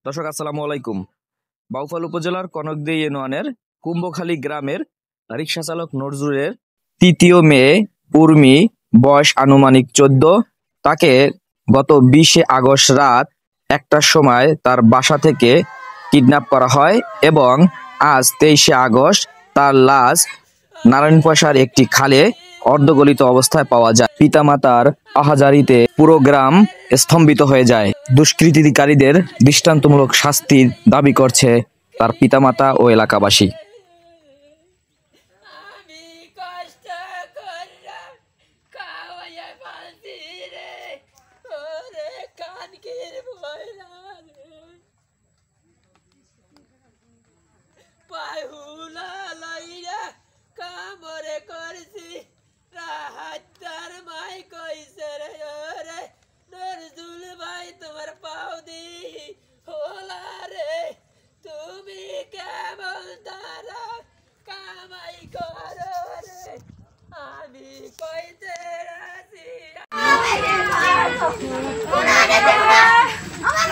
দর্শক আসসালামু আলাইকুম। বাউফল উপজেলার কনকদি ইউনিয়নের কুম্ভখালী গ্রামের রিক্সা চালক নজরুলের তৃতীয় মেয়ে উর্মি, বয়স আনুমানিক 14। তাকে গত 20 আগস্ট রাত 1টার সময় তার বাসা থেকে কিডন্যাপ করা হয় এবং আজ 23 আগস্ট তার লাশ নারায়ণ পয়সার একটি খালে অর্ধগলিত অবস্থায় পাওয়া যায়। পিতামাতার আহাজারিতে পুরো গ্রাম স্তম্ভিত হয়ে যায়। দুষ্কৃতিকারীদের দৃষ্টান্তমূলক শাস্তির দাবি করছে তার পিতামাতা ও এলাকাবাসী। তোমার পাও দি হোলা রে, তুমি কেমন তারা কামাই করো রে, আমি কইতে রাজি। আমার